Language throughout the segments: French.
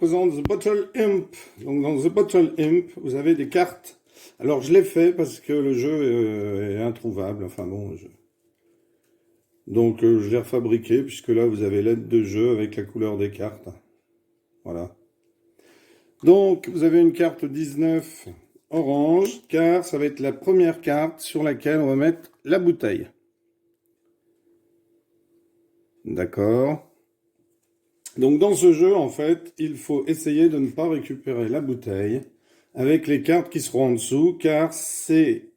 présente The Bottle Imp. Donc dans The Bottle Imp, vous avez des cartes. Alors je l'ai fait parce que le jeu est introuvable. Enfin bon, donc je l'ai refabriqué puisque là vous avez l'aide de jeu avec la couleur des cartes. Voilà. Donc vous avez une carte 19 orange, car ça va être la première carte sur laquelle on va mettre la bouteille. D'accord. Donc dans ce jeu, en fait, il faut essayer de ne pas récupérer la bouteille avec les cartes qui seront en dessous, car ces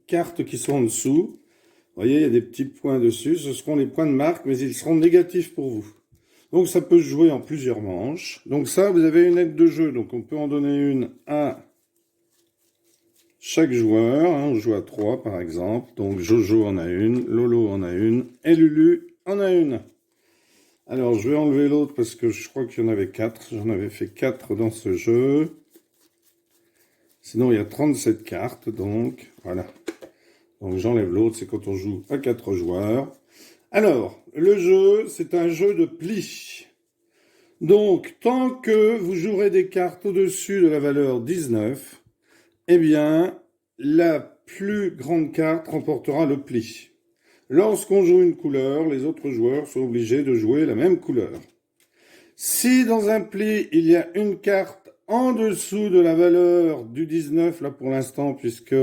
cartes qui sont en dessous, vous voyez, il y a des petits points dessus, ce seront les points de marque, mais ils seront négatifs pour vous. Donc ça peut se jouer en plusieurs manches. Donc ça, vous avez une aide de jeu, donc on peut en donner une à chaque joueur. On joue à 3 par exemple, donc Jojo en a une, Lolo en a une, et Lulu en a une. Alors, je vais enlever l'autre parce que je crois qu'il y en avait 4. J'en avais fait 4 dans ce jeu. Sinon, il y a 37 cartes, donc voilà. Donc, j'enlève l'autre, c'est quand on joue à 4 joueurs. Alors, le jeu, c'est un jeu de pli. Donc, tant que vous jouerez des cartes au-dessus de la valeur 19, eh bien, la plus grande carte remportera le pli. Lorsqu'on joue une couleur, les autres joueurs sont obligés de jouer la même couleur. Si dans un pli, il y a une carte en dessous de la valeur du 19, là pour l'instant, puisque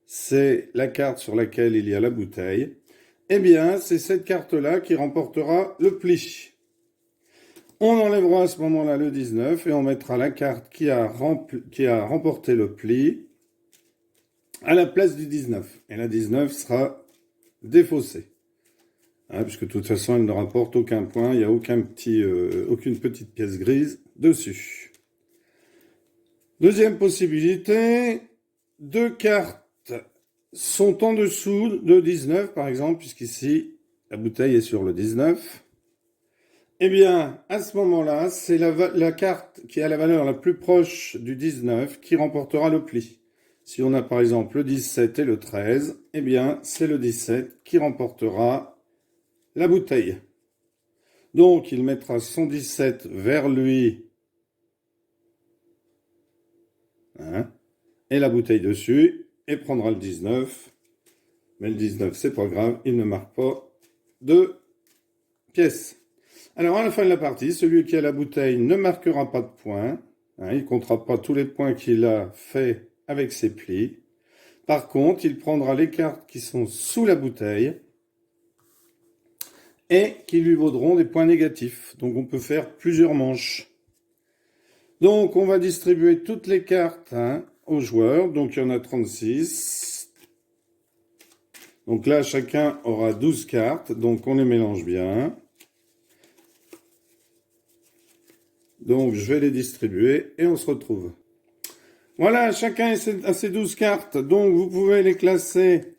c'est la carte sur laquelle il y a la bouteille, eh bien, c'est cette carte-là qui remportera le pli. On enlèvera à ce moment-là le 19 et on mettra la carte qui a remporté le pli à la place du 19. Et la 19 sera défaussée. Puisque de toute façon, elle ne rapporte aucun point, il n'y a aucune petite pièce grise dessus. Deuxième possibilité, 2 cartes sont en dessous de 19, par exemple, puisqu'ici, la bouteille est sur le 19. Eh bien, à ce moment-là, c'est la carte qui a la valeur la plus proche du 19 qui remportera le pli. Si on a par exemple le 17 et le 13, eh bien, c'est le 17 qui remportera la bouteille. Donc, il mettra son 17 vers lui, et la bouteille dessus, et prendra le 19. Mais le 19, c'est pas grave, il ne marque pas de pièces. Alors, à la fin de la partie, celui qui a la bouteille ne marquera pas de points. Il ne comptera pas tous les points qu'il a fait avec ses plis. Par contre, il prendra les cartes qui sont sous la bouteille et qui lui vaudront des points négatifs. Donc, on peut faire plusieurs manches. Donc, on va distribuer toutes les cartes aux joueurs. Donc, il y en a 36. Donc là, chacun aura 12 cartes. Donc, on les mélange bien. Donc, je vais les distribuer et on se retrouve. Voilà, chacun a ses 12 cartes. Donc, vous pouvez les classer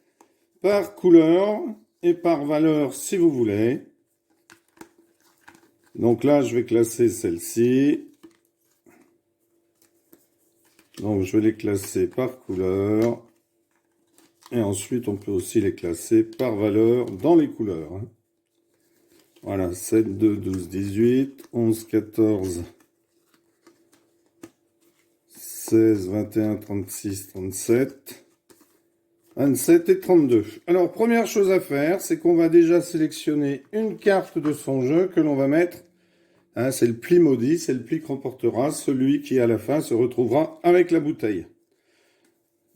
par couleur et par valeur si vous voulez. Donc là, je vais classer celle-ci. Donc, je vais les classer par couleur. Et ensuite, on peut aussi les classer par valeur dans les couleurs. Voilà, 7, 2, 12, 18, 11, 14... 16, 21, 36, 37, 27 et 32. Alors, première chose à faire, c'est qu'on va déjà sélectionner une carte de son jeu que l'on va mettre. C'est le pli maudit, c'est le pli que remportera celui qui, à la fin, se retrouvera avec la bouteille.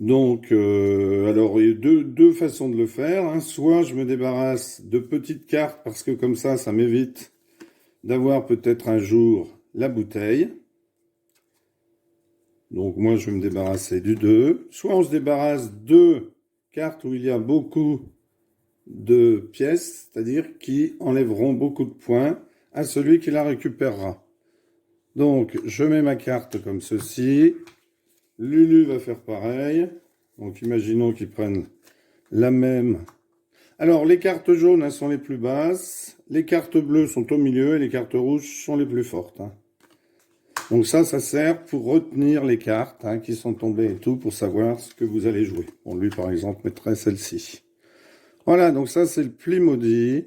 Donc, alors, il y a deux façons de le faire. Soit je me débarrasse de petites cartes, parce que comme ça m'évite d'avoir peut-être un jour la bouteille. Donc moi, je vais me débarrasser du 2. Soit on se débarrasse de cartes où il y a beaucoup de pièces, c'est-à-dire qui enlèveront beaucoup de points à celui qui la récupérera. Donc, je mets ma carte comme ceci. Lulu va faire pareil. Donc, imaginons qu'ils prennent la même. Alors, les cartes jaunes, elles sont les plus basses. Les cartes bleues sont au milieu et les cartes rouges sont les plus fortes. Donc ça sert pour retenir les cartes qui sont tombées et tout, pour savoir ce que vous allez jouer. Bon, lui, par exemple, mettrait celle-ci. Voilà, donc ça, c'est le pli maudit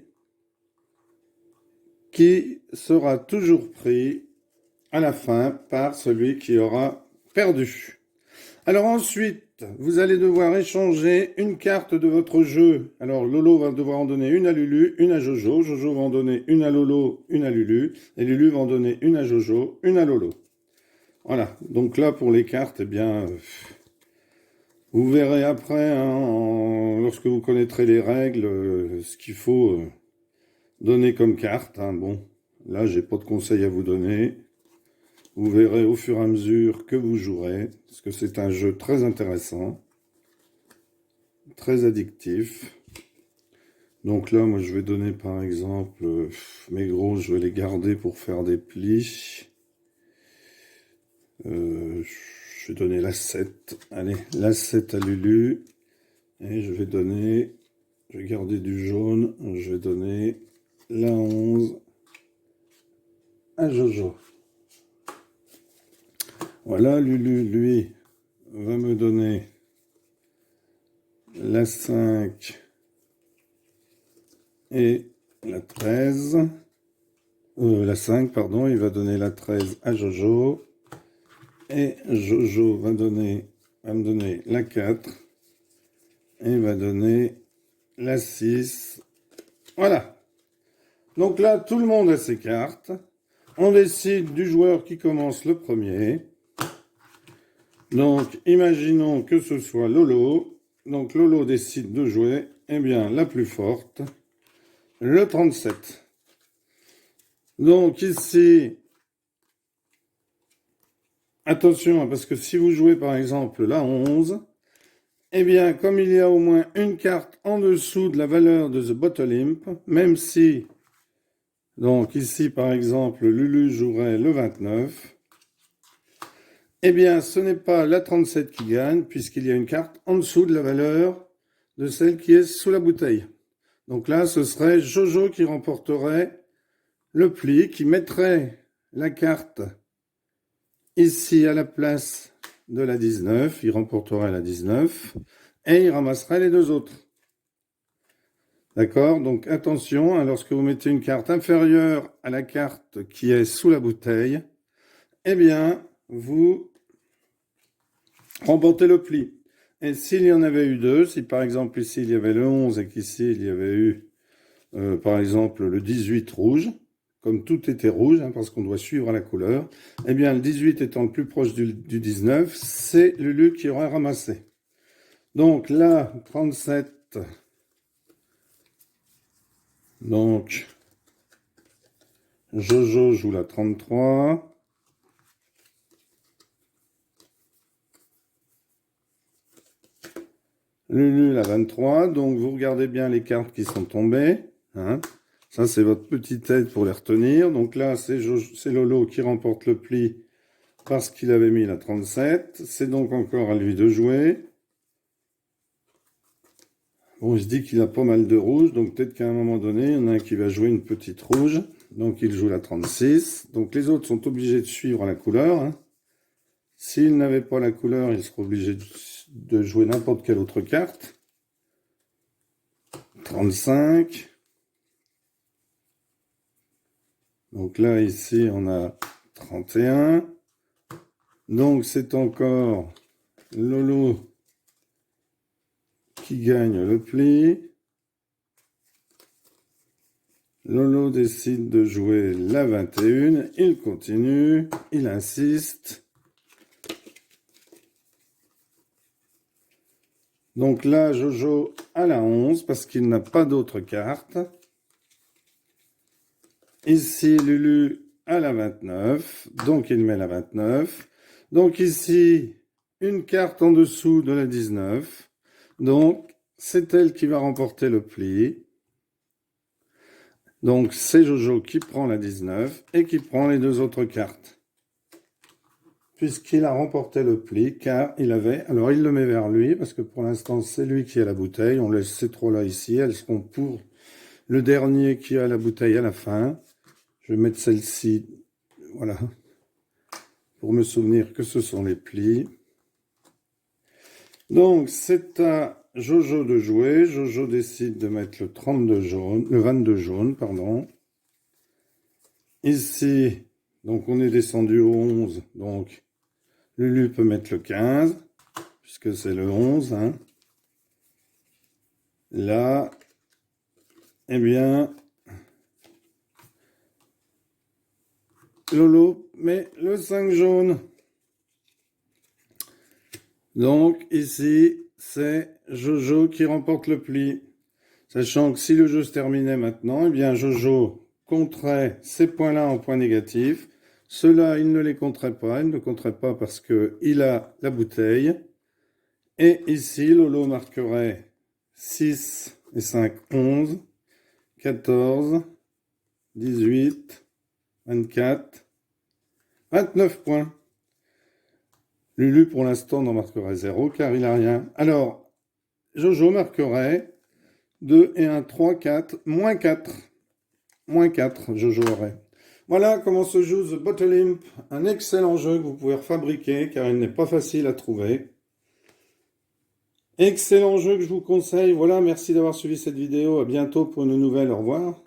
qui sera toujours pris à la fin par celui qui aura perdu. Alors ensuite, vous allez devoir échanger une carte de votre jeu. Alors Lolo va devoir en donner une à Lulu, une à Jojo. Jojo va en donner une à Lolo, une à Lulu. Et Lulu va en donner une à Jojo, une à Lolo. Voilà, donc là pour les cartes, eh bien, vous verrez après, hein, lorsque vous connaîtrez les règles, ce qu'il faut donner comme carte. Hein. Bon, là j'ai pas de conseils à vous donner. Vous verrez au fur et à mesure que vous jouerez, parce que c'est un jeu très intéressant, très addictif. Donc là, moi je vais donner par exemple, mes gros, je vais les garder pour faire des plis. Je vais donner la 7. Allez, la 7 à Lulu. Et je vais garder du jaune. Je vais donner la 11 à Jojo. Voilà, Lulu, lui, va me donner la 5 et la 13. La 5, pardon, il va donner la 13 à Jojo. Et Jojo va me donner la 4 et va donner la 6. Voilà. Donc là, tout le monde a ses cartes. On décide du joueur qui commence le premier. Donc, imaginons que ce soit Lolo. Donc, Lolo décide de jouer, eh bien, la plus forte, le 37. Donc, ici, attention, parce que si vous jouez par exemple la 11, eh bien, comme il y a au moins une carte en dessous de la valeur de The Bottle Imp, même si, donc ici par exemple, Lulu jouerait le 29, eh bien, ce n'est pas la 37 qui gagne, puisqu'il y a une carte en dessous de la valeur de celle qui est sous la bouteille. Donc là, ce serait Jojo qui remporterait le pli, qui mettrait la carte ici à la place de la 19, il remporterait la 19, et il ramasserait les deux autres. D'accord? Donc attention, hein, lorsque vous mettez une carte inférieure à la carte qui est sous la bouteille, eh bien, vous remportez le pli. Et s'il y en avait eu deux, si par exemple ici il y avait le 11 et qu'ici il y avait eu par exemple le 18 rouge, comme tout était rouge, hein, parce qu'on doit suivre la couleur, eh bien le 18 étant le plus proche du 19, c'est Lulu qui aura ramassé. Donc là, 37, donc Jojo joue la 33. Lulu la 23, donc vous regardez bien les cartes qui sont tombées. Hein. Ça, c'est votre petite aide pour les retenir. Donc là, c'est Lolo qui remporte le pli parce qu'il avait mis la 37. C'est donc encore à lui de jouer. Bon, il se dit qu'il a pas mal de rouges, donc peut-être qu'à un moment donné, il y en a un qui va jouer une petite rouge. Donc il joue la 36. Donc les autres sont obligés de suivre la couleur. Hein. S'ils n'avaient pas la couleur, ils seraient obligés de jouer n'importe quelle autre carte. 35. Donc là, ici, on a 31. Donc c'est encore Lolo qui gagne le pli. Lolo décide de jouer la 21. Il continue, il insiste. Donc là, Jojo a la 11 parce qu'il n'a pas d'autres cartes. Ici, Lulu a la 29, donc il met la 29. Donc ici, une carte en dessous de la 19. Donc, c'est elle qui va remporter le pli. Donc, c'est Jojo qui prend la 19 et qui prend les deux autres cartes. Puisqu'il a remporté le pli, car il avait... Alors, il le met vers lui, parce que pour l'instant, c'est lui qui a la bouteille. On laisse ces trois-là ici. Elles seront pour le dernier qui a la bouteille à la fin. Je vais mettre celle-ci, voilà, pour me souvenir que ce sont les plis. Donc, c'est à Jojo de jouer. Jojo décide de mettre le 32 jaune, le 22 jaune, pardon. Ici, Donc on est descendu au 11. Donc Lulu peut mettre le 15, puisque c'est le 11. Hein. Là, eh bien, Lolo met le 5 jaune. Donc ici, c'est Jojo qui remporte le pli. Sachant que si le jeu se terminait maintenant, eh bien Jojo compterait ces points-là en points négatifs. Ceux-là, il ne les compterait pas. Il ne compterait pas parce qu'il a la bouteille. Et ici, Lolo marquerait 6 et 5, 11, 14, 18, 24, 29 points. Lulu, pour l'instant, n'en marquerait 0 car il n'a rien. Alors, Jojo marquerait 2 et 1, 3, 4, moins 4. Moins 4, Jojo aurait. Voilà comment se joue The Bottle Imp, un excellent jeu que vous pouvez refabriquer car il n'est pas facile à trouver. Excellent jeu que je vous conseille. Voilà, merci d'avoir suivi cette vidéo. À bientôt pour une nouvelle. Au revoir.